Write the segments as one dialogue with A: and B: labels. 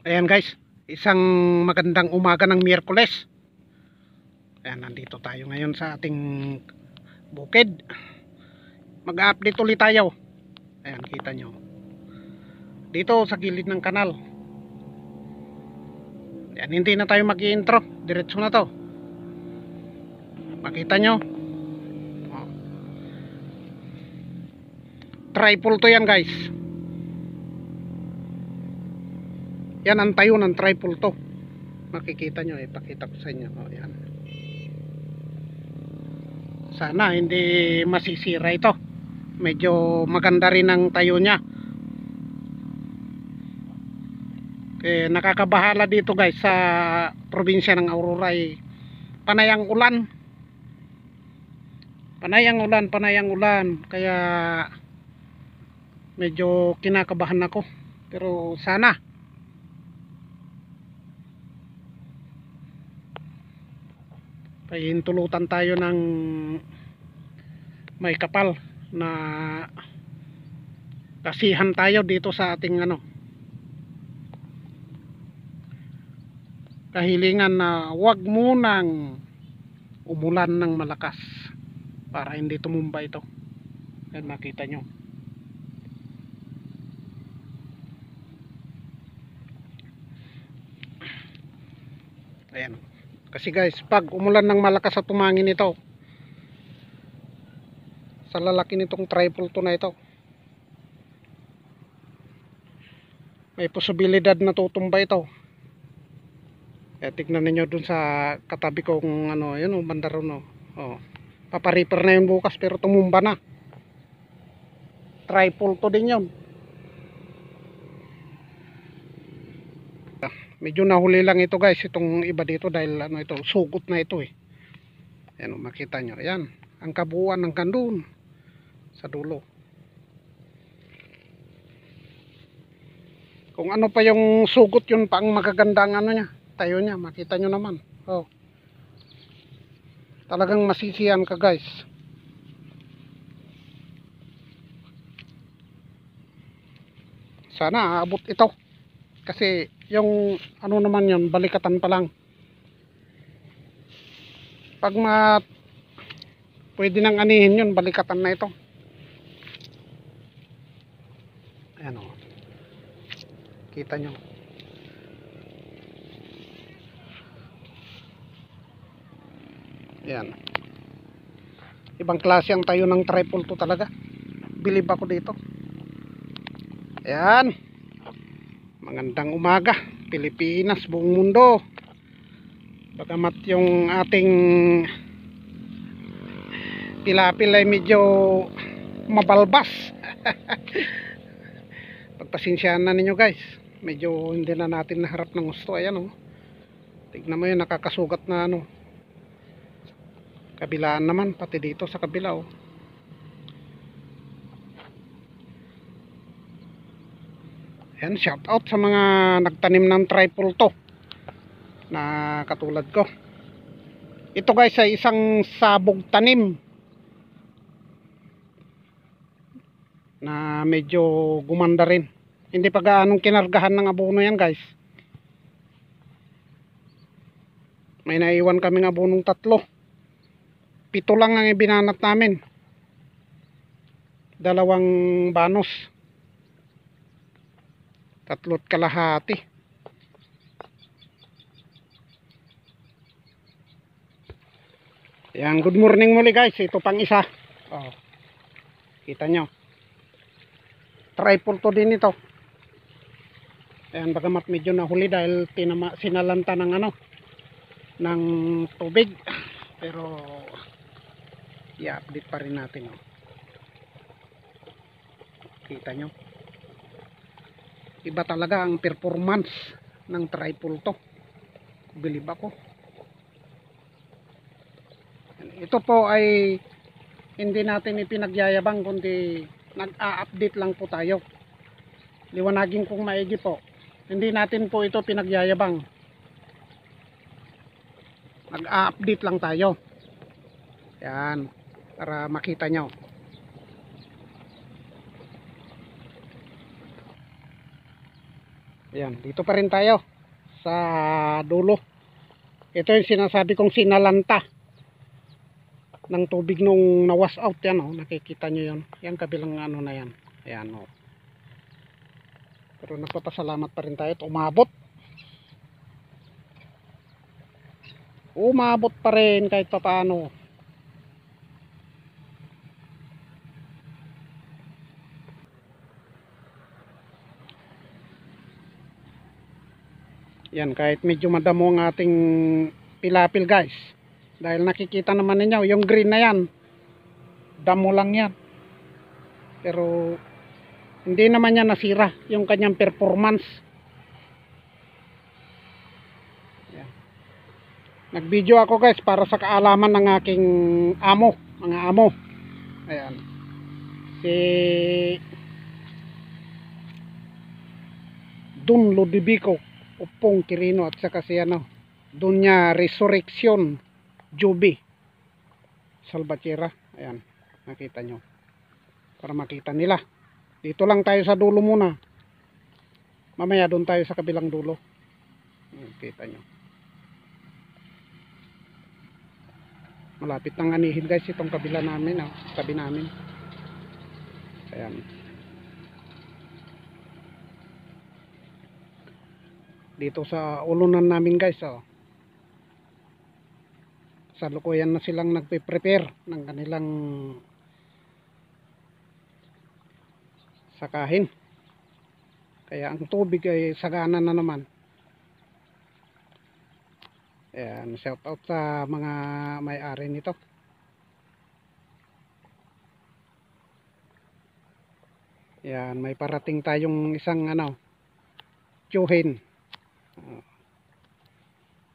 A: Ayan guys, isang magandang umaga ng Miyerkules. Ayan, nandito tayo ngayon sa ating bukid. Mag-update ulit tayo. Ayan, kita nyo. Dito sa gilid ng kanal. Ayan, hindi na tayo mag-i-intro. Diretso na to. Makita nyo. Oh. Tripod to yan guys. Yan ang tayo ng tripod to. Makikita nyo, ipakita ko sa inyo. Oh, yan. Sana hindi masisira ito. Medyo maganda rin ang tayo niya. Nakakabahala dito guys sa probinsya ng Aurora. Panayang ulan. Panayang ulan. Kaya medyo kinakabahan ako. Pero sana pahintulutan tayo ng may kapal na kasihan tayo dito sa ating kahilingan na wag munang umulan ng malakas para hindi tumumba ito. Yan, makita nyo. Ayan. Kasi guys, pag umulan ng malakas at tumangin ito, sa lalaki nitong tripod to na ito, may posibilidad na tutumba ito. Tignan niyo dun sa katabi kong yun o, banda ron o. Oh. Papariper na yun bukas pero tumumba na. Tripod to din yun. Medyo nahuli lang ito guys, itong iba dito dahil ito, sugot na ito eh. Ayan, makita nyo. Ayan, ang kabuuan ng kandun sa dulo. Kung ano pa yung sugot, yun pa ang magagandang niya, tayo niya, makita nyo naman. Oh. Talagang masisiyan ka guys. Sana aabot ito. Kasi yung naman yun, balikatan pa lang. Pag pwede nang anihin yun, balikatan na ito. Ayan o. Kita nyo. Ayan. Ibang klase ang tayo ng tripod to talaga. Bilib ako dito. Ayan. Magandang umaga, Pilipinas, buong mundo. Bagamat yung ating tilapil ay medyo mabalbas. Pagpasensyaan na ninyo guys. Medyo hindi na natin naharap ng gusto. Ayan o. Tignan mo yun, nakakasugat na kabilaan naman, pati dito sa kabila o. Ayan, shout out sa mga nagtanim ng tripod to na katulad ko. Ito guys ay isang sabog tanim na medyo gumanda rin. Hindi pa gaanong kinargahan ng abono yan guys. May naiwan kaming abonong 3. 7 lang ang ibinanat namin. 2 banos. 3 kalahati. Yan, good morning muli guys. Ito pang isa. Oh. Kita nyo. Tripod to din ito. Ayan, bagamat medyo nahuli dahil sinalanta ng ng tubig. Pero i-update pa rin natin. Oh. Kita nyo. Iba talaga ang performance ng tripod to. Bilib ako. Ito po ay hindi natin ipinagyayabang kundi nag-a-update lang po tayo. Liwanagin kong maigi po. Hindi natin po ito pinagyayabang. Nag-a-update lang tayo. Yan, para makita nyo. Ayan, dito pa rin tayo sa dulo. Ito yung sinasabi kong sinalanta ng tubig nung na-wash out yan, oh. Nakikita nyo yan. Yan kabilang ano na yan. Ayan, oh. Pero nagpapasalamat pa rin tayo at umabot. Umabot pa rin kahit paano. Yan, kahit medyo madamo ang ating pilapil guys. Dahil nakikita naman ninyo, yung green na yan, damo lang yan. Pero hindi naman yan nasira yung kanyang performance. Yan. Nag-video ako guys para sa kaalaman ng aking amo, mga amo. Ayan. Si Don Ludovico Upong Quirino at saka si ano, Doña Resurrection Juby Salvatierra. Ayan, nakita nyo para makita nila. Dito lang tayo sa dulo muna, mamaya doon tayo sa kabilang dulo. Kita nyo, malapit nang anihin guys itong kabila namin, oh, tabi namin. Ayan, dito sa ulunan namin guys, oh. Salukuyan na silang nagpe-prepare ng kanilang sakahin. Kaya ang tubig ay sagana na naman. Ayan, shout out sa mga may-ari nito. Ayan, may parating tayong isang ano, tiyuhin.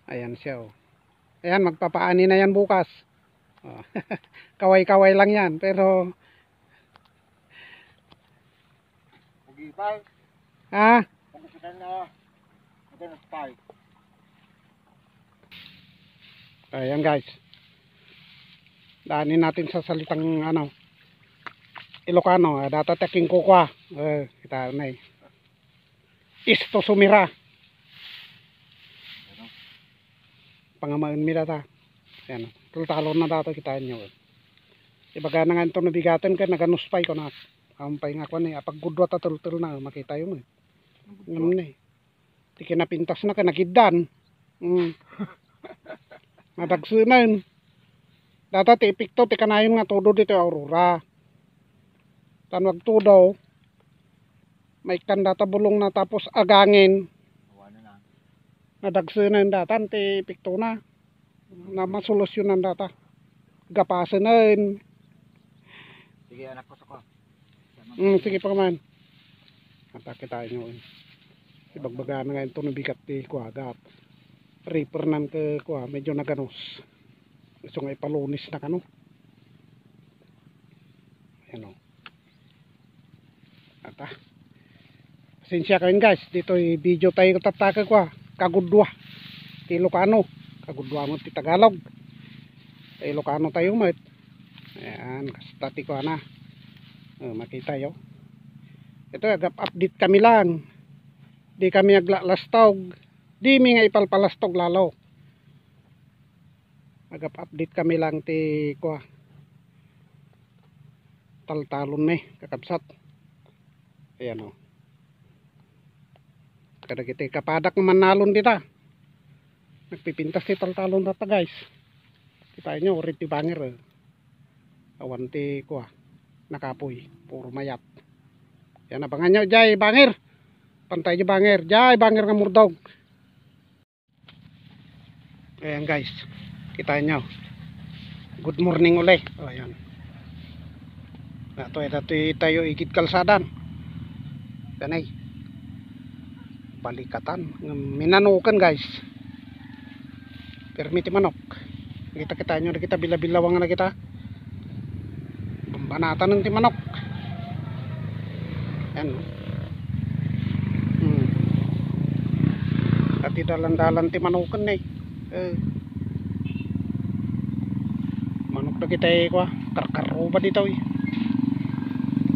A: Ayan siya, oh. Ayan, magpapaani na yan bukas. Kaway-kaway lang yan, pero ha? Ayan guys, daanin natin sa salitang ano, Ilocano. Datataking kukwa, kita na eh. Isto sumira pangamaan mi data. Yan, talon na data kita nyo. Ibaga na nga ito nabigatan ka, naganuspay ko na. Kampay nga ko na, pag gudwa tatul-tul na, makita yun eh. Ngayon na eh. Di kinapintas na ka, nakidan. Madagsunan. Data ti ipikto, ti kanayon nga todo dito Aurora. Tanwag todo. May kandata bulong na tapos agangin. Nadagsunan data, ti ipikto na. Na masolusyonan data. Gapasan na yun.
B: Sige anak ko sa ko.
A: Sige pa man. Atake tayo nyo. Ibagbaga na nga ito nabigat di kuagat. Reaper nan ke kuha, medyo naganos. Gusto nga ipalunis na kano. Ayan o. Ata. Pasensya kayo guys. Dito video tayo tataka kuha. Kagudwa. Ti Ilocano. Kagudwa mo ti Tagalog. Ti Ilocano tayo mo. Ayan. Kastati ko na. Makita yo. Ito update kami lang. Di kami naglalastog. Di mi nga ipalpalastog lalo. Update kami lang ti kuha. Taltalon ni kakabsat. Ayan o. Kada kita kapadak naman nalon dita. Nagpipintas ti taltalon data guys. Kita nyo urit ti banger. Awan ti kuha. Nakapoy. Puro mayat. Yan abangan nyo jay banger. Pantay nyo banger. Jay banger nga murdog. Ayan guys. Kita nyo. Good morning uli. O ayan. Dato tayo ikit kalsadan. Ganay. Balikatan. Minanukan guys. Permiti manok. Kita nyo. Kita bila-bilawang na kita. Banatan ng timanok. Yan. Dati dalan-dalan timanokan eh. Manok na kita eh kwa. Karkaro ba dito eh.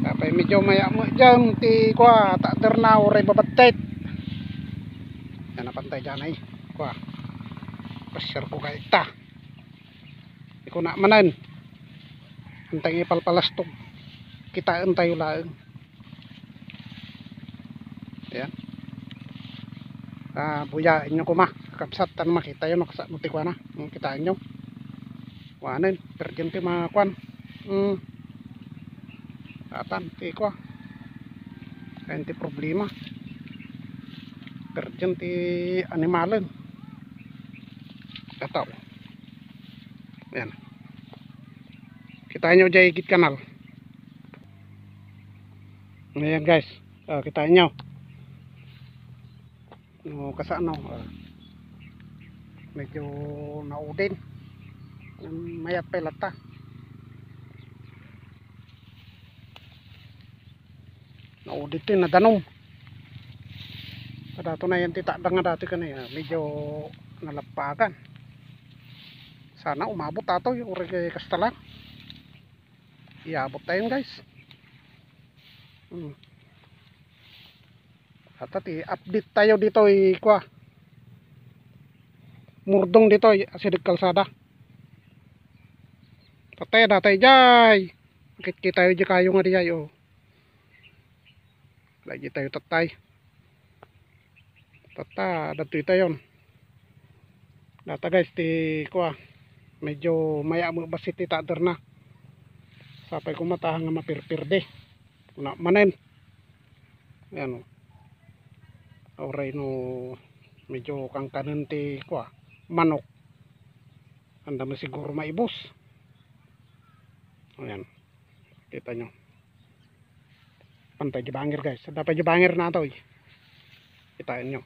A: Kapay medyo maya mo dyan ti kwa. Takder na oray babatet. yan napantay dyan ay kuha pasyar ko kahit ta iko na manan antay ipalpalastog kitaan tayo lang yan buyain nyo kuma kapsat tan makita yun nakasat ko na kitaan nyo wanan perjente mga kwan atan ti ko kain ti problema perjente animalen kataw yan kitaan nyo dyan igit kanal ayan guys kitaan nyo no, kasano medyo naudin mayat pa lata naudit din na danom dato na yan titadang nga dati kanina medyo nalapagan sana umabot ato yung uri kastalan iabot tayo guys at i-update tayo dito ikwa murdong dito asidig kalsada tatay datay jay kita tayo di kayo nga diyay lagi tayo tatay datoy tayo data guys ti kwa medyo maya mo basit itader na sapay kumatahan nga mapirpirde una manen yan oray no medyo kangkanan ti kwa manok anda mo siguro maibos ayan kita nyo pantay jibangir guys dapat jibangir na ito kitain nyo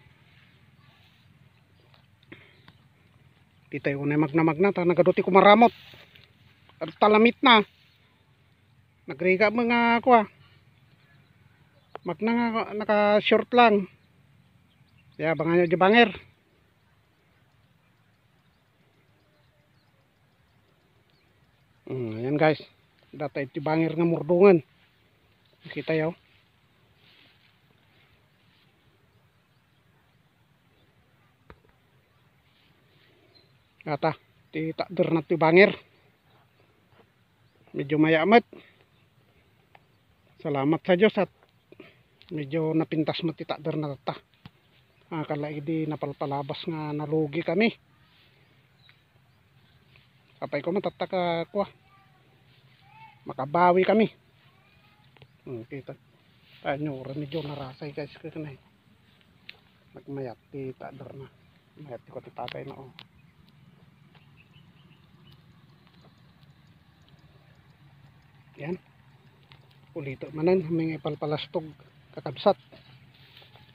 A: kita yung magna ta nagaduti ko maramot at talamit na nagriga mga kwa magna nga naka short lang kaya bangan nyo jibangir ayan guys datay jibangir nga murdungan kita yaw kata ti takder na ti bangir medyo mayamat salamat sa Diyos at medyo napintas mo ti takder na tata kala idi napalpalabas nga nalugi kami kapay ko matataka kwa makabawi kami kita tayo medyo narasay guys kanay nagmayat ti takder na mayat ti ko ti tatay na yan ulito manan may ipalpalastog kakabsat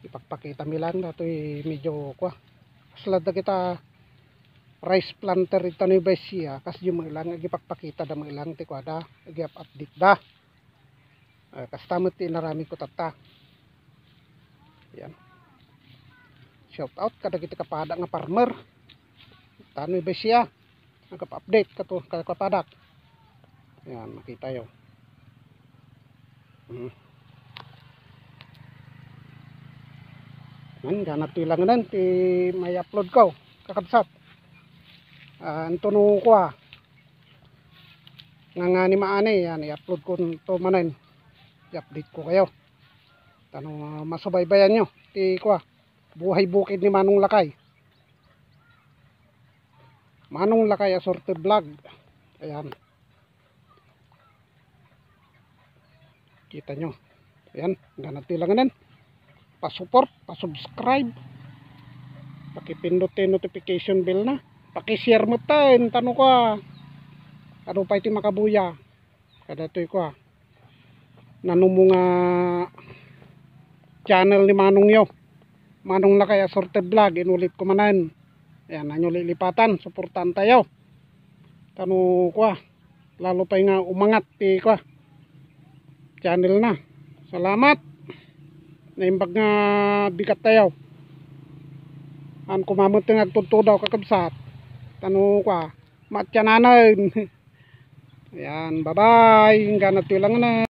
A: ipagpakita milan datoy medyo kwa slad na kita rice planter ito ni Besia kasi yung mga ilang ipagpakita da mga ilang tikwada update da kastamot tinarami ko tata yan shout out kada kita kapada nga farmer tanoy Besia nagap-update kato kapadak yan makita yo ganap tilang nan ti may upload ko kakabsat antono ko nga ni maani yan i-upload ko to manen i-update ko kayo tanong masubaybayan nyo ti ko buhay bukid ni Manong Lakay assorted vlog ayan kita nyo ayan ganap tilang nan pa-support, pa-subscribe pakipindot notification bell na pakishare mo tayo tanong ko ano pa iti makabuya kada ito ko nanong mga channel ni Manong yo Manong Lakay assorted vlog inulit ko manan ayan nanyo lilipatan suportan tayo tanong ko lalo pa nga umangat ti ko channel na salamat naimbag nga bigat tayo an kumamot nga nagtunto kakabsat tanong ko matyanan ayan bye bye ganat lang na